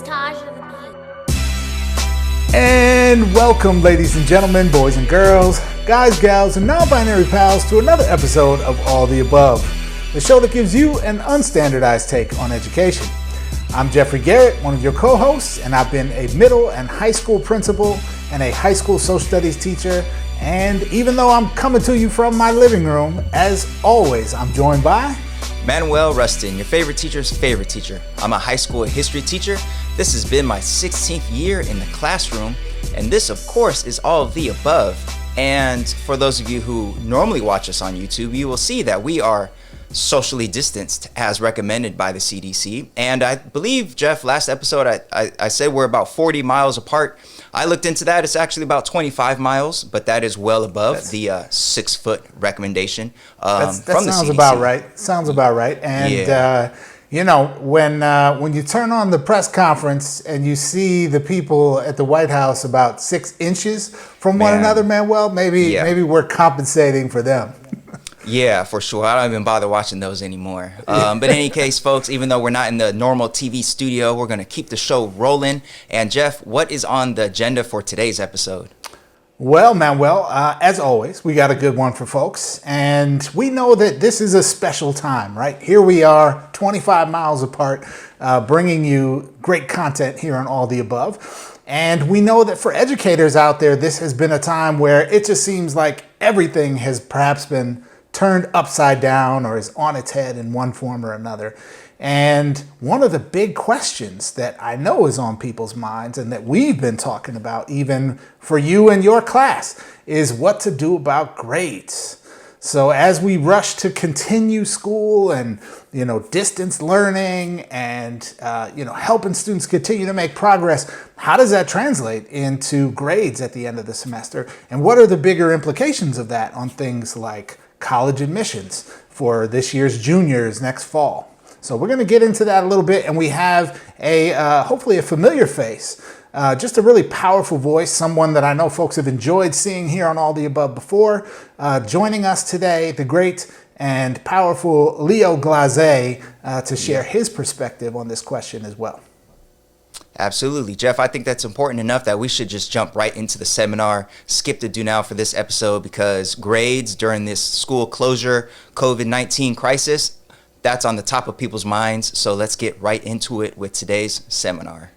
is Taj of the Beat. And welcome, ladies and gentlemen, boys and girls, guys, gals, and non-binary pals to another episode of All the Above, the show that gives you an unstandardized take on education. I'm Jeffrey Garrett, one of your co-hosts, and I've been a middle and high school principal and a high school social studies teacher. And even though I'm coming to you from my living room, as always, I'm joined by Manuel Rustin, your favorite teacher's favorite teacher. I'm a high school history teacher. This has been my 16th year in the classroom, and this, of course, is all of the above. And for those of you who normally watch us on YouTube, you will see that we are socially distanced as recommended by the CDC. And I believe, Jeff, last episode I said we're about 40 miles apart. I looked into that. It's actually about 25 miles, but that is well above the 6-foot recommendation that from the sounds CDC. about right. Sounds about right. And Yeah. when you turn on the press conference and you see the people at the White House about 6 inches from one another, Manuel, maybe we're compensating for them. Yeah, for sure. I don't even bother watching those anymore. But in any case, folks, even though we're not in the normal TV studio, we're going to keep the show rolling. And Jeff, what is on the agenda for today's episode? Well, Manuel, as always, we got a good one for folks. And we know that this is a special time, right? Here we are, 25 miles apart, bringing you great content here on All the Above. And we know that for educators out there, this has been a time where it just seems like everything has perhaps been turned upside down or is on its head in one form or another. And one of the big questions that I know is on people's minds and that we've been talking about even for you and your class is what to do about grades. So as we rush to continue school and, distance learning and, helping students continue to make progress, how does that translate into grades at the end of the semester? And what are the bigger implications of that on things like college admissions for this year's juniors next fall? So we're going to get into that a little bit, and we have hopefully a familiar face, just a really powerful voice, someone that I know folks have enjoyed seeing here on All the Above before. Joining us today, the great and powerful Leo Glaze to share his perspective on this question as well. Absolutely. Jeff, I think that's important enough that we should just jump right into the seminar, skip the do now for this episode, because grades during this school closure COVID-19 crisis, that's on the top of people's minds. So let's get right into it with today's seminar.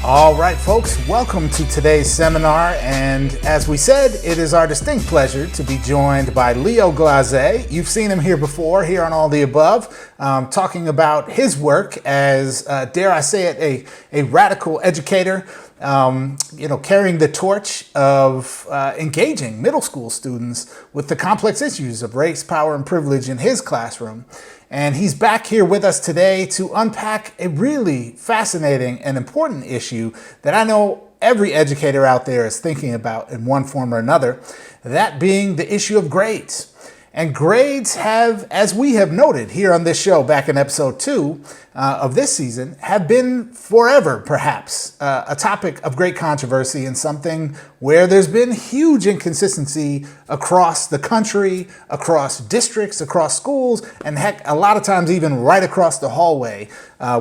All right, folks, welcome to today's seminar. And as we said, it is our distinct pleasure to be joined by Leo Glaze. You've seen him here before, here on All the Above, talking about his work as, dare I say it, a radical educator, carrying the torch of engaging middle school students with the complex issues of race, power, and privilege in his classroom. And he's back here with us today to unpack a really fascinating and important issue that I know every educator out there is thinking about in one form or another, that being the issue of grades. And grades have, as we have noted here on this show back in episode 2 of this season, have been forever, perhaps, a topic of great controversy and something where there's been huge inconsistency across the country, across districts, across schools, and heck, a lot of times even right across the hallway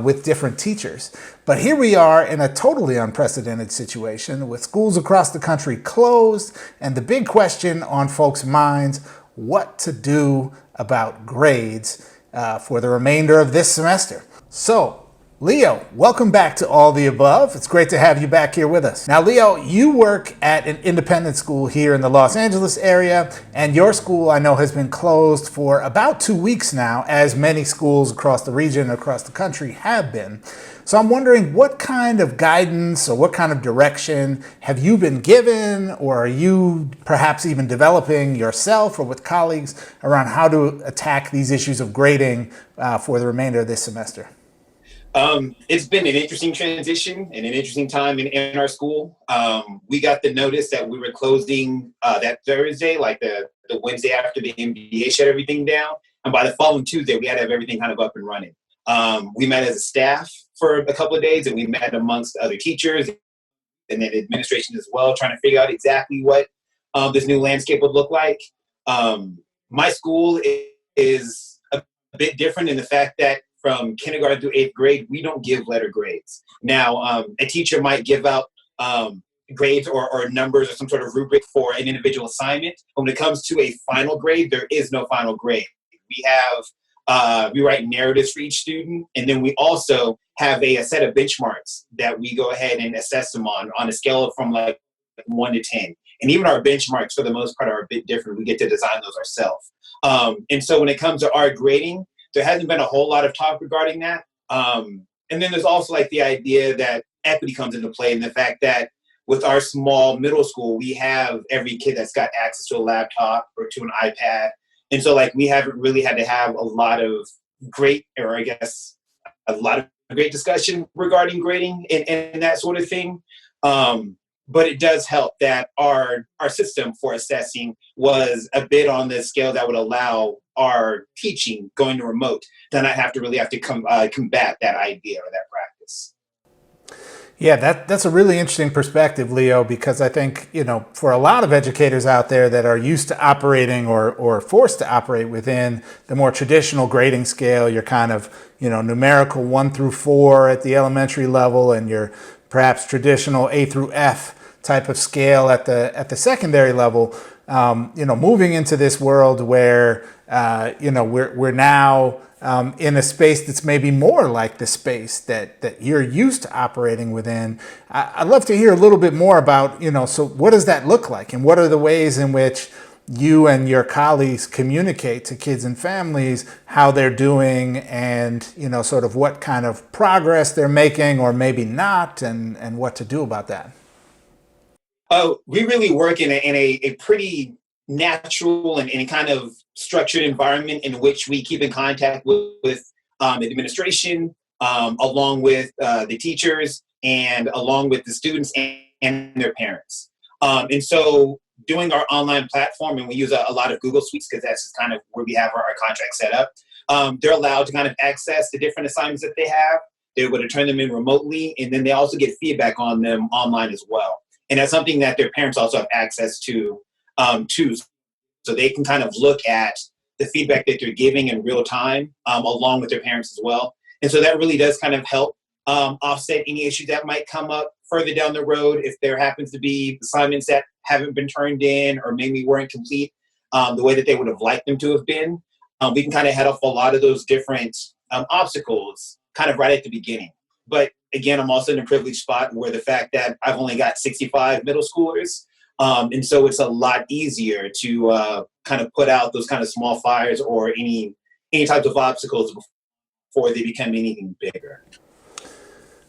with different teachers. But here we are in a totally unprecedented situation with schools across the country closed, and the big question on folks' minds, what to do about grades for the remainder of this semester. So, Leo, welcome back to All the Above. It's great to have you back here with us. Now, Leo, you work at an independent school here in the Los Angeles area, and your school, I know, has been closed for about 2 weeks now, as many schools across the region, across the country have been. So I'm wondering, what kind of guidance or what kind of direction have you been given, or are you perhaps even developing yourself or with colleagues around how to attack these issues of grading for the remainder of this semester? It's been an interesting transition and an interesting time in our school. We got the notice that we were closing that Thursday, like the Wednesday after the NBA shut everything down. And by the following Tuesday, we had to have everything kind of up and running. We met as a staff for a couple of days, and we met amongst other teachers and then administration as well, trying to figure out exactly what this new landscape would look like. My school is a bit different in the fact that from kindergarten through 8th grade, we don't give letter grades. Now, a teacher might give out grades or numbers or some sort of rubric for an individual assignment. But when it comes to a final grade, there is no final grade. We write narratives for each student, and then we also have a set of benchmarks that we go ahead and assess them on a scale of from like 1 to 10. And even our benchmarks, for the most part, are a bit different. We get to design those ourselves. And so when it comes to our grading, there hasn't been a whole lot of talk regarding that. And then there's also like the idea that equity comes into play, and the fact that with our small middle school, we have every kid that's got access to a laptop or to an iPad. And so like we haven't really had to have a lot of great discussion regarding grading and that sort of thing. But it does help that our system for assessing was a bit on the scale that would allow our teaching going to remote to not have to combat that idea or that practice. Yeah, that's a really interesting perspective, Leo, because I think, for a lot of educators out there that are used to operating or forced to operate within the more traditional grading scale, your kind of, numerical 1 through 4 at the elementary level, and your perhaps traditional A through F type of scale at the secondary level, moving into this world where, we're now in a space that's maybe more like the space that you're used to operating within. I'd love to hear a little bit more about, so what does that look like? And what are the ways in which you and your colleagues communicate to kids and families how they're doing and, sort of what kind of progress they're making or maybe not, and what to do about that? We really work in a pretty natural and kind of structured environment in which we keep in contact with administration, along with the teachers, and along with the students and their parents. And so doing our online platform, and we use a lot of Google Suites because that's just kind of where we have our contract set up. They're allowed to kind of access the different assignments that they have. They're able to turn them in remotely, and then they also get feedback on them online as well. And that's something that their parents also have access to, too. So they can kind of look at the feedback that they're giving in real time, along with their parents as well. And so that really does kind of help offset any issues that might come up further down the road if there happens to be assignments that haven't been turned in or maybe weren't complete the way that they would have liked them to have been. We can kind of head off a lot of those different obstacles kind of right at the beginning. But again, I'm also in a privileged spot where the fact that I've only got 65 middle schoolers, and so it's a lot easier to kind of put out those kind of small fires or any types of obstacles before they become anything bigger.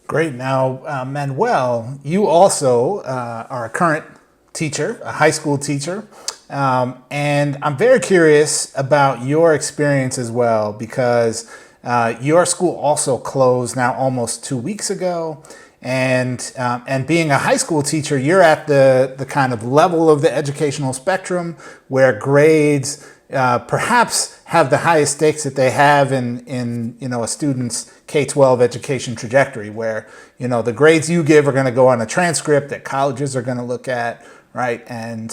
Great. Now, Manuel, you also are a current teacher, a high school teacher, and I'm very curious about your experience as well, because your school also closed now almost 2 weeks ago. And being a high school teacher, you're at the kind of level of the educational spectrum where grades perhaps have the highest stakes that they have in a student's K-12 education trajectory, where the grades you give are going to go on a transcript that colleges are going to look at, right? And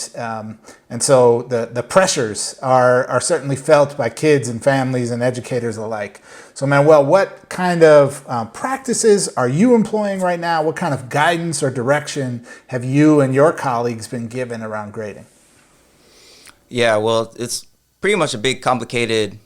so the pressures are certainly felt by kids and families and educators alike. So, Manuel, what kind of practices are you employing right now? What kind of guidance or direction have you and your colleagues been given around grading? Yeah, well, it's pretty much a big, complicated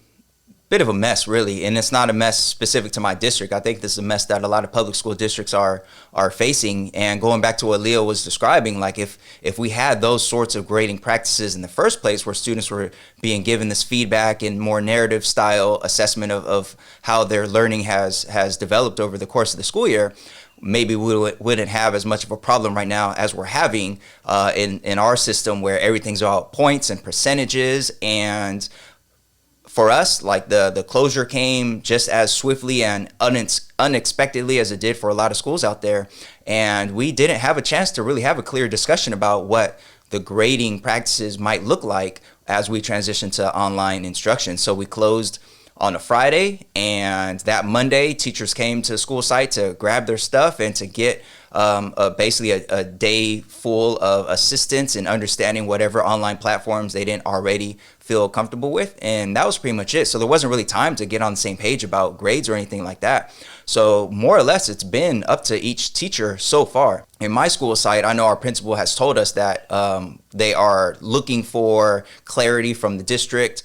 bit of a mess, really. And it's not a mess specific to my district. I think this is a mess that a lot of public school districts are facing. And going back to what Leo was describing, like if we had those sorts of grading practices in the first place, where students were being given this feedback and more narrative style assessment of how their learning has developed over the course of the school year, maybe we wouldn't have as much of a problem right now as we're having in our system, where everything's about points and percentages. And for us, like the closure came just as swiftly and unexpectedly as it did for a lot of schools out there. And we didn't have a chance to really have a clear discussion about what the grading practices might look like as we transition to online instruction. So we closed on a Friday, and that Monday, teachers came to the school site to grab their stuff and to get basically a day full of assistance and understanding whatever online platforms they didn't already feel comfortable with. And that was pretty much it. So there wasn't really time to get on the same page about grades or anything like that. So more or less, it's been up to each teacher so far. In my school site, I know our principal has told us that they are looking for clarity from the district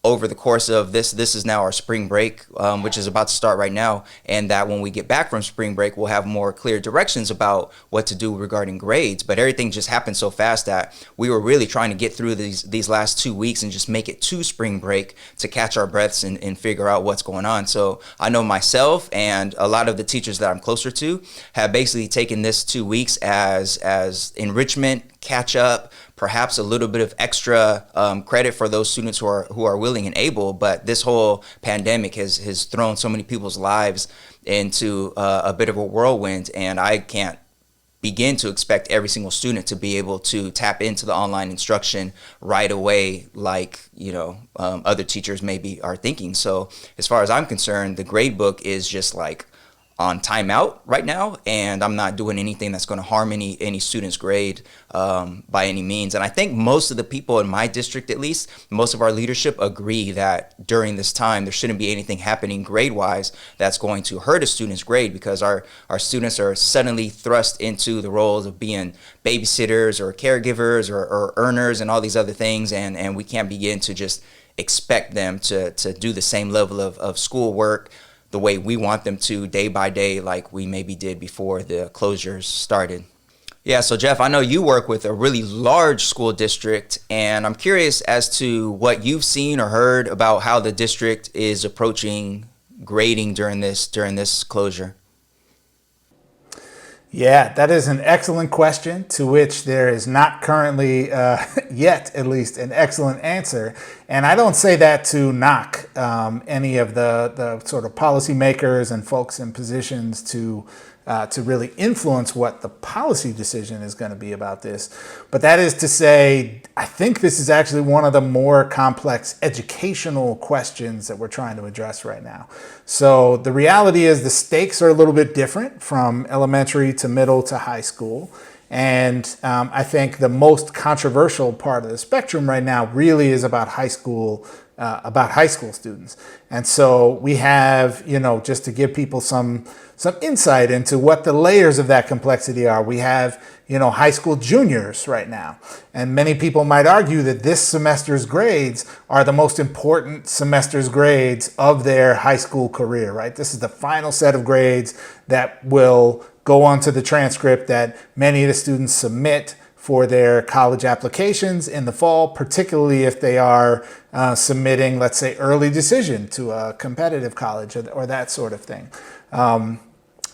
over the course of this is now our spring break, which is about to start right now, and that when we get back from spring break, we'll have more clear directions about what to do regarding grades. But everything just happened so fast that we were really trying to get through these last 2 weeks and just make it to spring break to catch our breaths and figure out what's going on. So I know myself and a lot of the teachers that I'm closer to have basically taken this 2 weeks as enrichment, catch up, perhaps a little bit of extra credit for those students who are willing and able. But this whole pandemic has thrown so many people's lives into a bit of a whirlwind, and I can't begin to expect every single student to be able to tap into the online instruction right away, like other teachers maybe are thinking. So as far as I'm concerned, the grade book is just like on timeout right now, and I'm not doing anything that's going to harm any student's grade by any means. And I think most of the people in my district, at least most of our leadership, agree that during this time there shouldn't be anything happening grade-wise that's going to hurt a student's grade, because our students are suddenly thrust into the roles of being babysitters or caregivers or earners and all these other things, and we can't begin to just expect them to do the same level of schoolwork the way we want them to day by day, like we maybe did before the closures started. Yeah, so Jeff, I know you work with a really large school district, and I'm curious as to what you've seen or heard about how the district is approaching grading during this closure. Yeah, that is an excellent question to which there is not currently yet, at least, an excellent answer. And I don't say that to knock any of the sort of policymakers and folks in positions to really influence what the policy decision is going to be about this. But that is to say, I think this is actually one of the more complex educational questions that we're trying to address right now. So the reality is the stakes are a little bit different from elementary to middle to high school. And I think the most controversial part of the spectrum right now really is about high school students. And so we have, just to give people some insight into what the layers of that complexity are, we have, high school juniors right now. And many people might argue that this semester's grades are the most important semester's grades of their high school career, right? This is the final set of grades that will go onto the transcript that many of the students submit for their college applications in the fall, particularly if they are submitting, let's say, early decision to a competitive college or that sort of thing.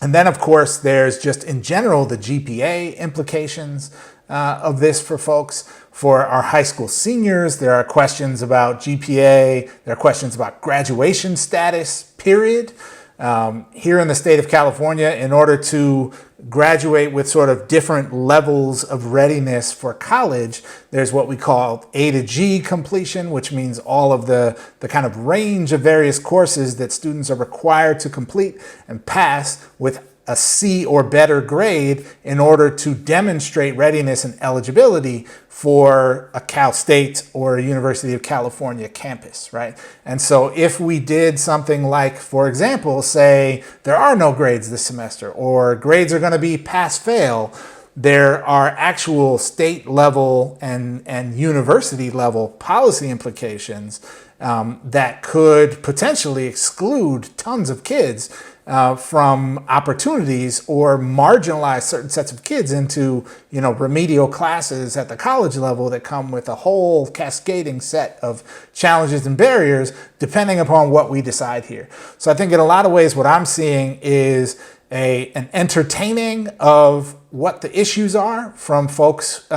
And then, of course, there's just in general the GPA implications of this for folks. For our high school seniors, there are questions about GPA, there are questions about graduation status, period. Here in the state of California, in order to graduate with sort of different levels of readiness for college, there's what we call A to G completion, which means all of the kind of range of various courses that students are required to complete and pass with a C or better grade in order to demonstrate readiness and eligibility for a Cal State or a University of California campus, right? And so if we did something like, for example, say there are no grades this semester, or grades are going to be pass-fail, there are actual state level and university level policy implications that could potentially exclude tons of kids from opportunities, or marginalize certain sets of kids into, remedial classes at the college level that come with a whole cascading set of challenges and barriers depending upon what we decide here. So I think in a lot of ways what I'm seeing is an entertaining of what the issues are from folks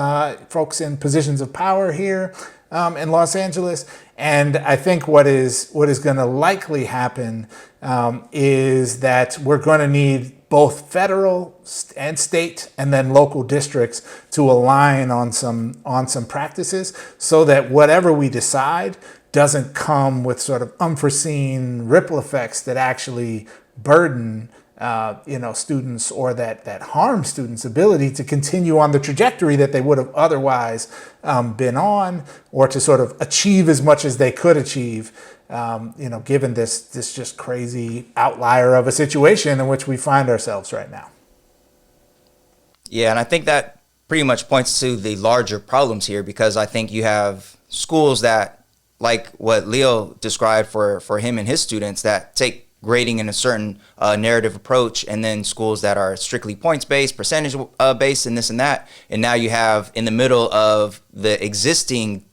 in positions of power here in Los Angeles. And I think what is going to likely happen is that we're going to need both federal and state and then local districts to align on some practices, so that whatever we decide doesn't come with sort of unforeseen ripple effects that actually burden students, or that harm students' ability to continue on the trajectory that they would have otherwise been on, or to sort of achieve as much as they could achieve, given this just crazy outlier of a situation in which we find ourselves right now. Yeah, and I think that pretty much points to the larger problems here, because I think you have schools that, like what Leo described for him and his students, that take grading in a certain narrative approach, and then schools that are strictly points-based, percentage-based, and this and that. And now you have, in the middle of the existing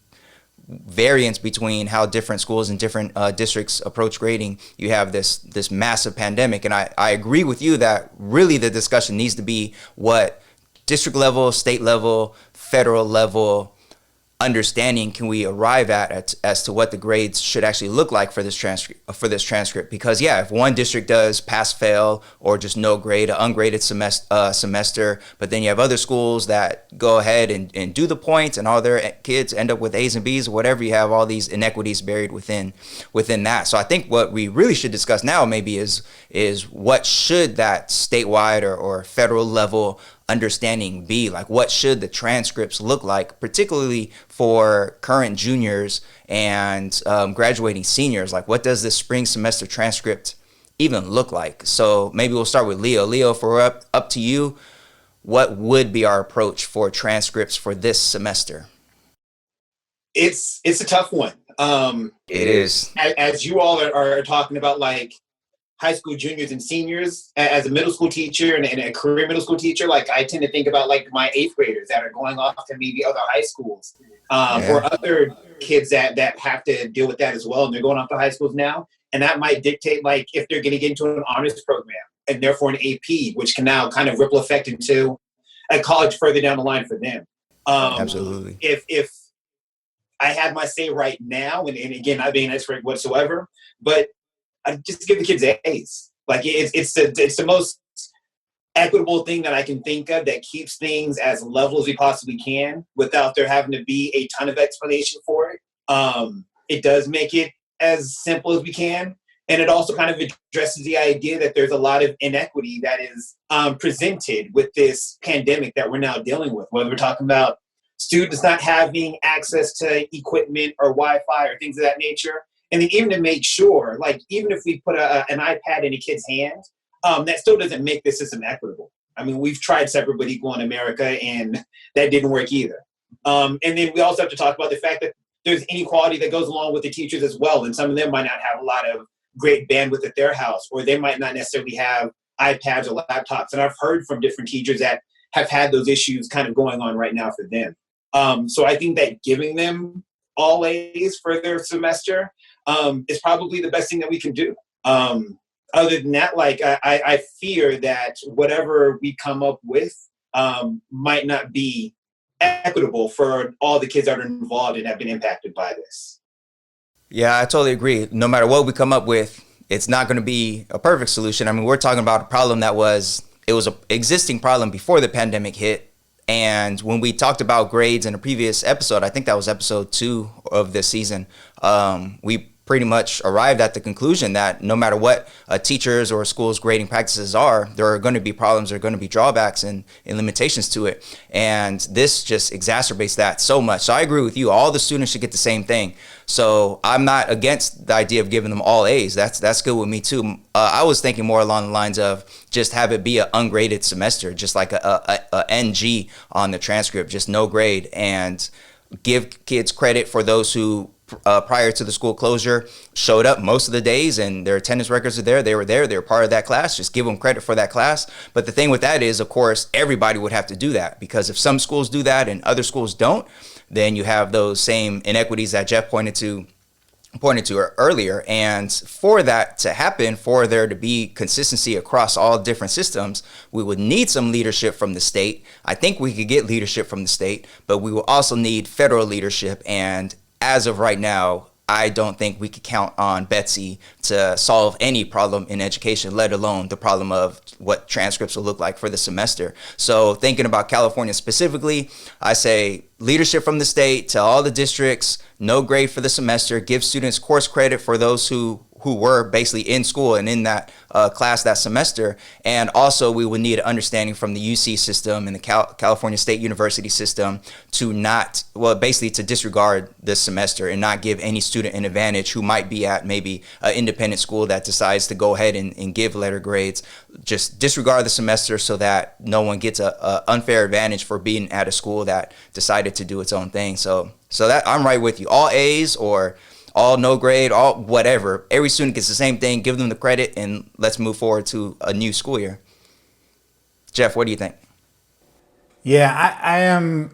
variance between how different schools and different districts approach grading, you have this massive pandemic. And I agree with you that really the discussion needs to be what district level, state level, federal level understanding can we arrive at as to what the grades should actually look like for this transcript. Because if one district does pass fail or just no grade, an ungraded semester, but then you have other schools that go ahead and do the points, and all their kids end up with A's and B's or whatever, you have all these inequities buried within that. So I think what we really should discuss now maybe is what should that statewide or federal level understanding be? Like, what should the transcripts look like, particularly for current juniors and graduating seniors? Like, what does this spring semester transcript even look like? So maybe we'll start with Leo. Leo, if we're up to you, what would be our approach for transcripts for this semester? It's a tough one. It is. As you all are talking about, like, high school juniors and seniors, as a middle school teacher and a career middle school teacher, like, I tend to think about, like, my 8th graders that are going off to maybe other high schools, or other kids that have to deal with that as well, and they're going off to high schools now. And that might dictate, like, if they're going to get into an honors program and therefore an AP, which can now kind of ripple effect into a college further down the line for them. Absolutely. If I had my say right now, and again, not being an expert whatsoever, but I just give the kids A's. Like, it's the most equitable thing that I can think of that keeps things as level as we possibly can without there having to be a ton of explanation for it. It does make it as simple as we can. And it also kind of addresses the idea that there's a lot of inequity that is presented with this pandemic that we're now dealing with, whether we're talking about students not having access to equipment or Wi-Fi or things of that nature. And then even to make sure, like, even if we put an iPad in a kid's hand, that still doesn't make the system equitable. I mean, we've tried separate but equal in America, and that didn't work either. And then we also have to talk about the fact that there's inequality that goes along with the teachers as well. And some of them might not have a lot of great bandwidth at their house, or they might not necessarily have iPads or laptops. And I've heard from different teachers that have had those issues kind of going on right now for them. So I think that giving them all A's for their semester is probably the best thing that we can do. Other than that, like, I fear that whatever we come up with might not be equitable for all the kids that are involved and have been impacted by this. Yeah, I totally agree. No matter what we come up with, it's not going to be a perfect solution. I mean, we're talking about a problem it was an existing problem before the pandemic hit. And when we talked about grades in a previous episode, I think that was episode 2 of this season, we pretty much arrived at the conclusion that no matter what teachers or schools' grading practices are, there are going to be problems, there are going to be drawbacks and limitations to it. And this just exacerbates that so much. So I agree with you. All the students should get the same thing. So I'm not against the idea of giving them all A's. That's good with me too. I was thinking more along the lines of just have it be an ungraded semester, just like a NG on the transcript, just no grade, and give kids credit for those who prior to the school closure showed up most of the days and their attendance records are there. They were part of that class. Just give them credit for that class. But the thing with that is, of course, everybody would have to do that, because if some schools do that and other schools don't, then you have those same inequities that Jeff pointed to earlier. And for that to happen, for there to be consistency across all different systems, we would need some leadership from the state. I think we could get leadership from the state, but we will also need federal leadership. And as of right now, I don't think we could count on Betsy to solve any problem in education, let alone the problem of what transcripts will look like for the semester. So thinking about California specifically, I say leadership from the state to all the districts, no grade for the semester, give students course credit for those who who were basically in school and in that class that semester. And also we would need an understanding from the UC system and the California State University system to basically to disregard this semester and not give any student an advantage who might be at maybe an independent school that decides to go ahead and give letter grades. Just disregard the semester so that no one gets a unfair advantage for being at a school that decided to do its own thing. So that I'm right with you. All A's or all no grade, all whatever. Every student gets the same thing. Give them the credit, and let's move forward to a new school year. Jeff, what do you think? Yeah,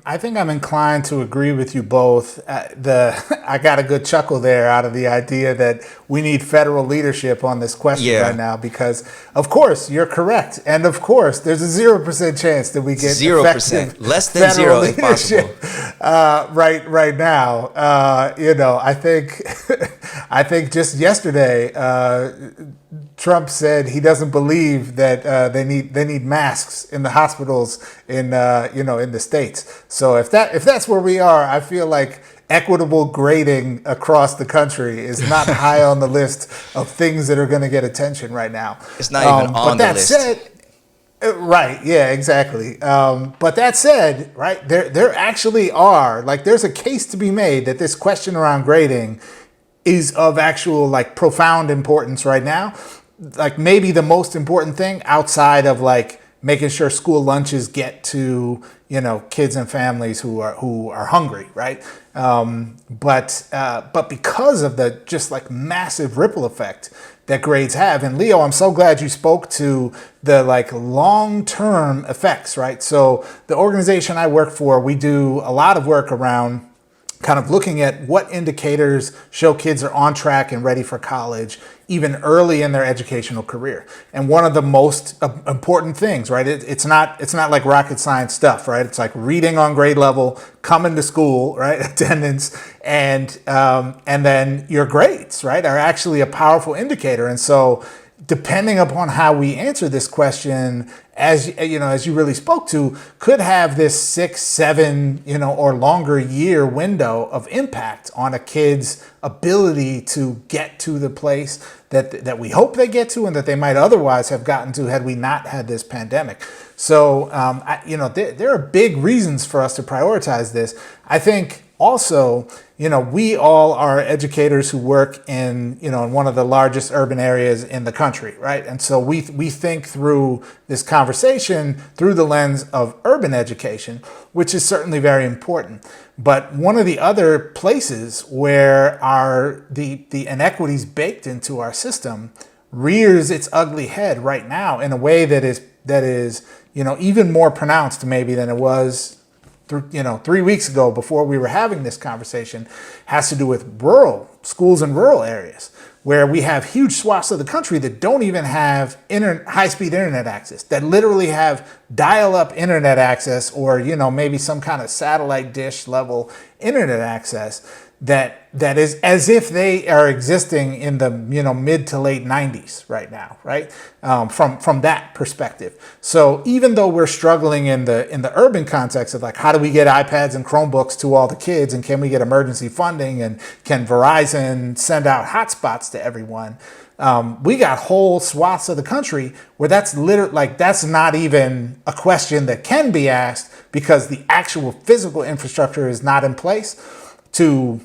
I think I'm inclined to agree with you both. I got a good chuckle there out of the idea that we need federal leadership on this question right now, because of course you're correct, and of course there's a 0% chance that we get 0%, less than zero if possible. Right now, I think just yesterday, Trump said he doesn't believe that they need masks in the hospitals in the states. So if that's where we are, I feel like equitable grading across the country is not high on the list of things that are going to get attention right now. It's not even on the list. But that said, right, yeah, exactly. But that said, right, there actually are, like, there's a case to be made that this question around grading is of actual, like, profound importance right now. Like, maybe the most important thing outside of, like, making sure school lunches get to, kids and families who are hungry, right? But because of the just like massive ripple effect that grades have, and Leo, I'm so glad you spoke to the like long-term effects, right? So the organization I work for, we do a lot of work around kind of looking at what indicators show kids are on track and ready for college, even early in their educational career. And one of the most important things, right? It's not like rocket science stuff, right? It's like reading on grade level, coming to school, right? Attendance, and then your grades, right, are actually a powerful indicator. And so, depending upon how we answer this question, as you really spoke to, could have this 6, 7, or longer year window of impact on a kid's ability to get to the place that we hope they get to and that they might otherwise have gotten to had we not had this pandemic. So, there are big reasons for us to prioritize this. I think also, we all are educators who work in one of the largest urban areas in the country, right? And so we think through this conversation through the lens of urban education, which is certainly very important. But one of the other places where the inequities baked into our system rears its ugly head right now in a way that is even more pronounced maybe than it was 3 weeks ago before we were having this conversation, has to do with rural schools in rural areas where we have huge swaths of the country that don't even have high-speed internet access, that literally have dial-up internet access or, maybe some kind of satellite dish level internet access that is as if they are existing in the mid to late 90s right now, right? From that perspective. So even though we're struggling in the urban context of like how do we get iPads and Chromebooks to all the kids, and can we get emergency funding, and can Verizon send out hotspots to everyone? We got whole swaths of the country where that's not even a question that can be asked because the actual physical infrastructure is not in place to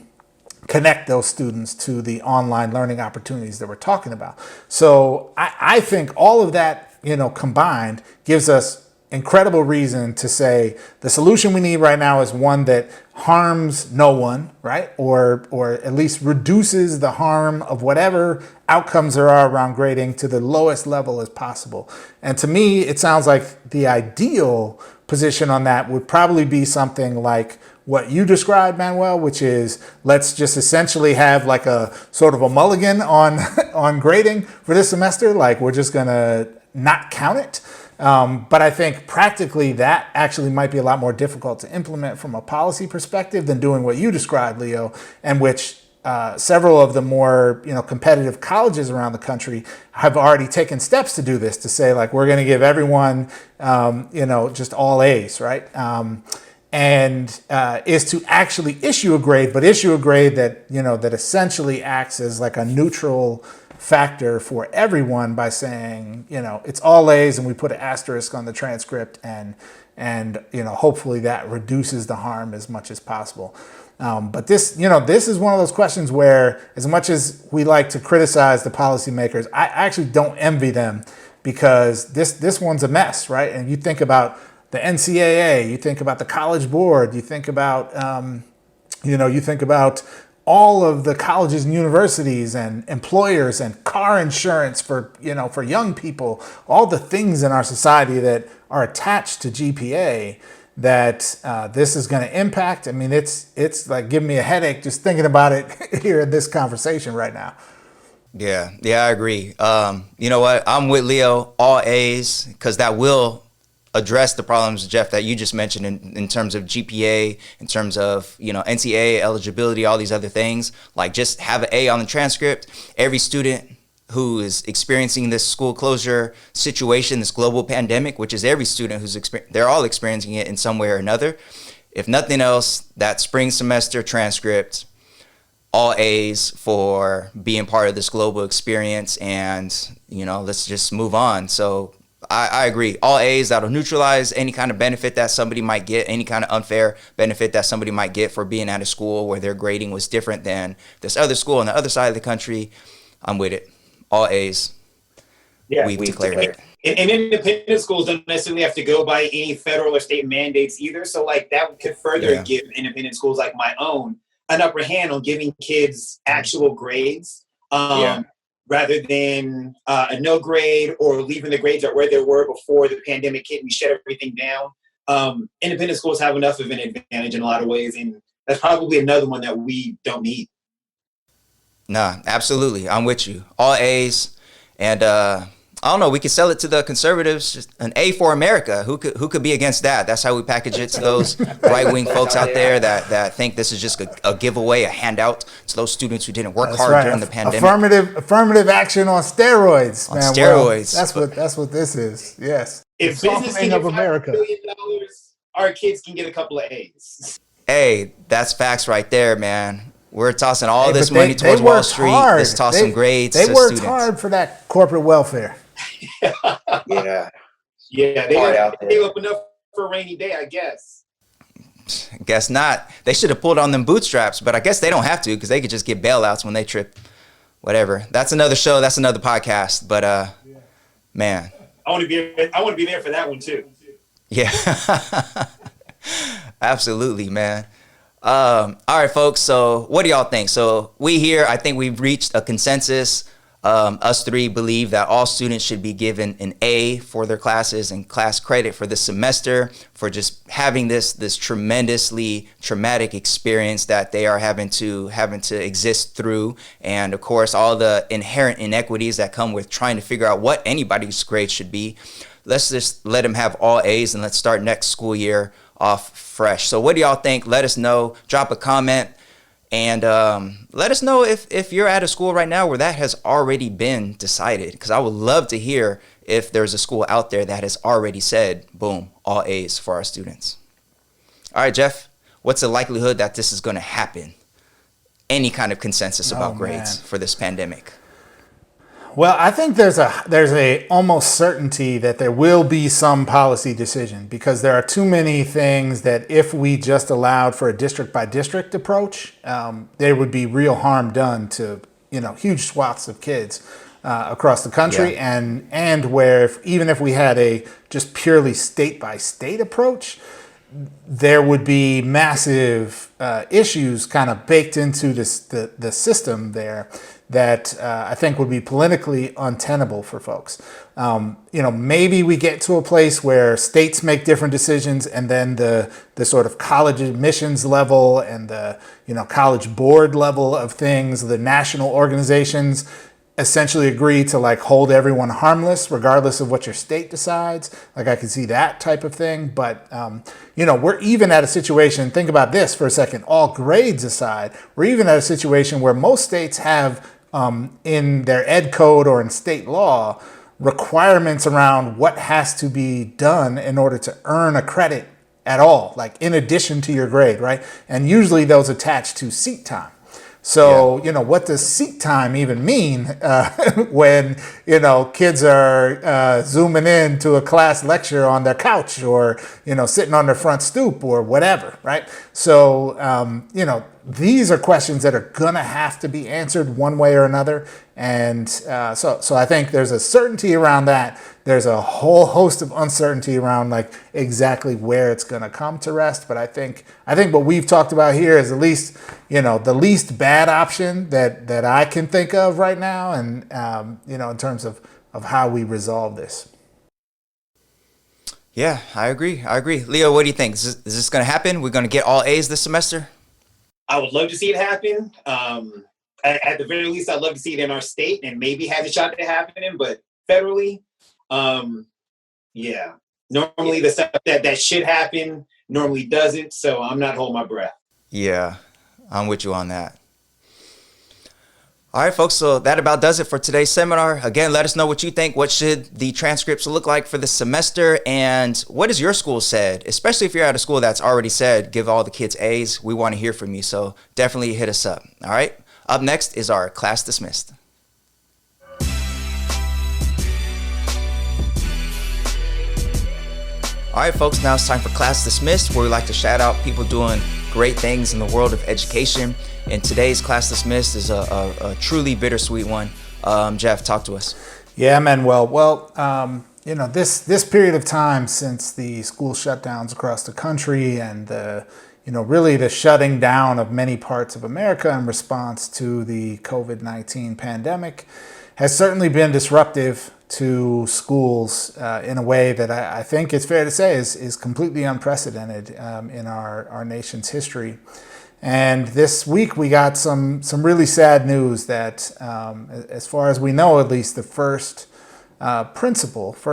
connect those students to the online learning opportunities that we're talking about. So I think all of that, combined gives us incredible reason to say the solution we need right now is one that harms no one, right? Or at least reduces the harm of whatever outcomes there are around grading to the lowest level as possible. And to me, it sounds like the ideal position on that would probably be something like what you described, Manuel, which is let's just essentially have like a sort of a mulligan on grading for this semester. Like we're just gonna not count it. But I think practically that actually might be a lot more difficult to implement from a policy perspective than doing what you described, Leo, and which several of the more competitive colleges around the country have already taken steps to do this, to say like we're going to give everyone just all A's, right? And is to actually issue a grade, but issue a grade that that essentially acts as like a neutral factor for everyone by saying, it's all A's and we put an asterisk on the transcript, and hopefully that reduces the harm as much as possible. But this is one of those questions where, as much as we like to criticize the policymakers, I actually don't envy them, because this one's a mess, right? And you think about the NCAA, you think about the College Board, you think about all of the colleges and universities and employers and car insurance for young people, all the things in our society that are attached to GPA that this is going to impact. I mean, it's like giving me a headache just thinking about it here in this conversation right now. Yeah, I agree. You know what? I'm with Leo, all A's, because that will address the problems, Jeff, that you just mentioned in terms of GPA, in terms of, NCAA eligibility, all these other things. Like, just have an A on the transcript. Every student who is experiencing this school closure situation, this global pandemic, which is every student they're all experiencing it in some way or another. If nothing else, that spring semester transcript, all A's for being part of this global experience, and, let's just move on. So I agree. All A's, that'll neutralize any kind of benefit that somebody might get, any kind of unfair benefit that somebody might get for being at a school where their grading was different than this other school on the other side of the country. I'm with it. All A's. Yeah, we've declared it. And independent schools don't necessarily have to go by any federal or state mandates either. So that could further give independent schools like my own an upper hand on giving kids actual grades. Rather than a no grade or leaving the grades at where they were before the pandemic hit and we shut everything down. Independent schools have enough of an advantage in a lot of ways, and that's probably another one that we don't need. Nah, absolutely. I'm with you. All A's. And I don't know, we could sell it to the conservatives, just an A for America. Who could be against that? That's how we package it to those right-wing folks out there that think this is just a giveaway, a handout to those students who didn't work hard during the pandemic. Affirmative action on steroids, man. Steroids. Well, that's what this is. Yes. If business can get $5 billion, our kids can get a couple of A's. Hey, that's facts right there, man. We're tossing all this money towards Wall Street. Let's toss some grades to students. They worked hard for that corporate welfare. Yeah, they gave up enough for a rainy day, I guess. Guess not. They should have pulled on them bootstraps, but I guess they don't have to, because they could just get bailouts when they trip. Whatever. That's another show. That's another podcast. But man, I want to be there for that one too. Yeah, absolutely, man. All right, folks. So what do y'all think? So I think we've reached a consensus. Us three believe that all students should be given an A for their classes and class credit for the semester for just having this tremendously traumatic experience that they are having to exist through. And of course, all the inherent inequities that come with trying to figure out what anybody's grade should be. Let's just let them have all A's, and let's start next school year off fresh. So what do y'all think? Let us know. Drop a comment. And let us know if you're at a school right now where that has already been decided, because I would love to hear if there's a school out there that has already said, boom, all A's for our students. All right, Jeff, what's the likelihood that this is going to happen? Any kind of consensus about grades for this pandemic? Well, I think there's a almost certainty that there will be some policy decision, because there are too many things that if we just allowed for a district by district approach, there would be real harm done to huge swaths of kids across the country, and where even if we had a just purely state by state approach, there would be massive issues kind of baked into the system there that I think would be politically untenable for folks. Maybe we get to a place where states make different decisions, and then the sort of college admissions level and the college board level of things, the national organizations essentially agree to hold everyone harmless regardless of what your state decides. I could see that type of thing. But, we're even at a situation, think about this for a second, all grades aside, we're even at a situation where most states have in their ed code or in state law requirements around what has to be done in order to earn a credit at all, in addition to your grade, right? And usually those attach to seat time. So, what does seat time even mean when, kids are zooming in to a class lecture on their couch or, sitting on their front stoop or whatever, right? So, these are questions that are going to have to be answered one way or another. And so I think there's a certainty around that. There's a whole host of uncertainty around like exactly where it's going to come to rest. But I think what we've talked about here is at least, the least bad option that I can think of right now. And, in terms of how we resolve this. Yeah, I agree. Leo, what do you think? Is this going to happen? We're going to get all A's this semester? I would love to see it happen. At the very least, I'd love to see it in our state and maybe have a shot at happening, but federally, yeah. Normally the stuff that should happen normally doesn't, so I'm not holding my breath. Yeah, I'm with you on that. All right, folks, so that about does it for today's seminar. Again, let us know what you think. What should the transcripts look like for the semester? And what has your school said? Especially if you're at a school that's already said, give all the kids A's. We want to hear from you, so definitely hit us up. All right, up next is our class dismissed. All right, folks, now it's time for class dismissed, where we like to shout out people doing great things in the world of education. And today's class dismissed is a truly bittersweet one. Jeff, talk to us. Yeah, Manuel. Well, this period of time since the school shutdowns across the country and really the shutting down of many parts of America in response to the COVID-19 pandemic has certainly been disruptive to schools in a way that I think it's fair to say is completely unprecedented in our nation's history. And this week we got some really sad news that, as far as we know, at least the first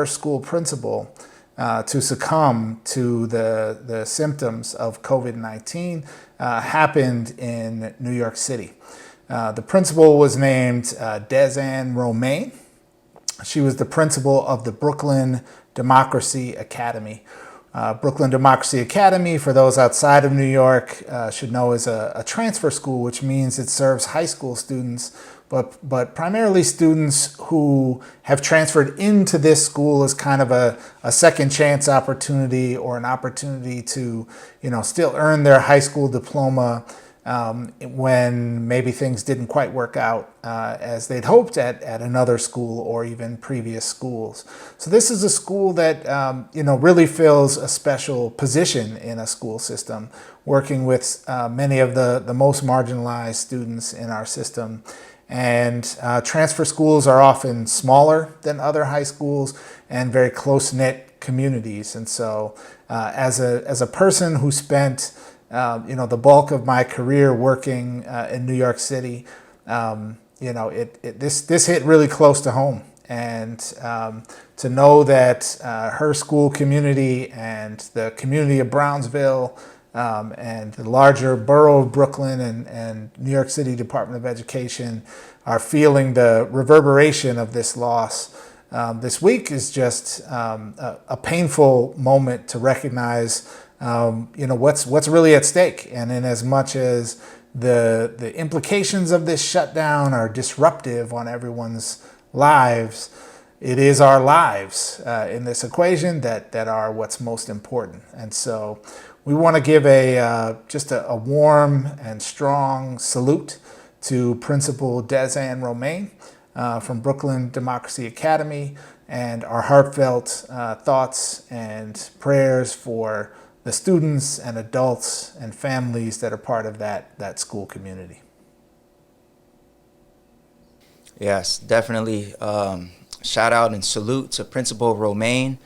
school principal to succumb to the symptoms of COVID-19 happened in New York City. The principal was named Desanne Romaine. She was the principal of the Brooklyn Democracy Academy. Brooklyn Democracy Academy, for those outside of New York, should know is a transfer school, which means it serves high school students, but primarily students who have transferred into this school as kind of a second chance opportunity or an opportunity to, still earn their high school diploma when maybe things didn't quite work out as they'd hoped at another school or even previous schools. So this is a school that really fills a special position in a school system, working with many of the most marginalized students in our system. And transfer schools are often smaller than other high schools and very close-knit communities. And so as a person who spent the bulk of my career working in New York City, this hit really close to home. And to know that her school community and the community of Brownsville and the larger borough of Brooklyn and New York City Department of Education are feeling the reverberation of this loss this week is just a painful moment to recognize what's really at stake. And in as much as the implications of this shutdown are disruptive on everyone's lives, it is our lives in this equation that are what's most important. And so we want to give just a warm and strong salute to Principal Desanne Romaine from Brooklyn Democracy Academy, and our heartfelt thoughts and prayers for the students and adults and families that are part of that school community. Yes, definitely. Shout out and salute to Principal Romaine.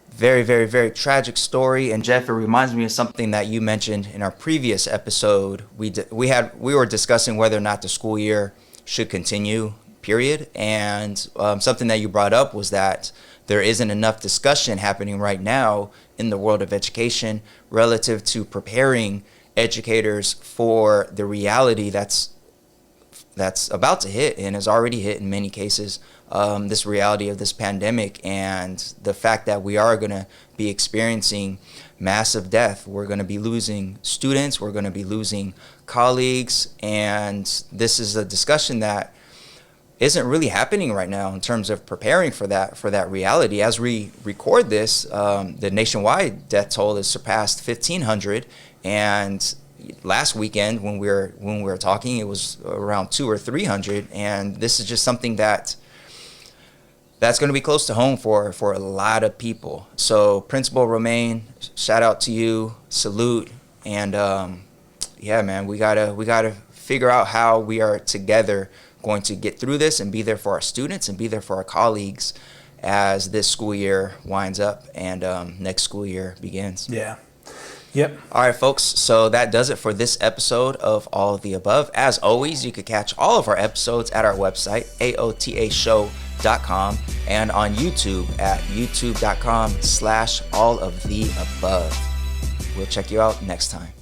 Very, very, very tragic story. And Jeff, it reminds me of something that you mentioned in our previous episode. We were discussing whether or not the school year should continue, period. And something that you brought up was that there isn't enough discussion happening right now in the world of education relative to preparing educators for the reality that's that's about to hit and has already hit in many cases, this reality of this pandemic and the fact that we are going to be experiencing massive death. We're going to be losing students, we're going to be losing colleagues, and this is a discussion that isn't really happening right now in terms of preparing for that reality. As we record this, the nationwide death toll has surpassed 1,500, and last weekend when we were talking, it was around 200 or 300, and this is just something that's going to be close to home for a lot of people. So Principal Romaine, shout out to you, salute, and yeah, man, we gotta figure out how we are together going to get through this and be there for our students and be there for our colleagues as this school year winds up and next school year begins. Yeah. Yep. All right, folks. So that does it for this episode of All of the Above. As always, you could catch all of our episodes at our website, aotashow.com, and on YouTube at youtube.com/alloftheabove. We'll check you out next time.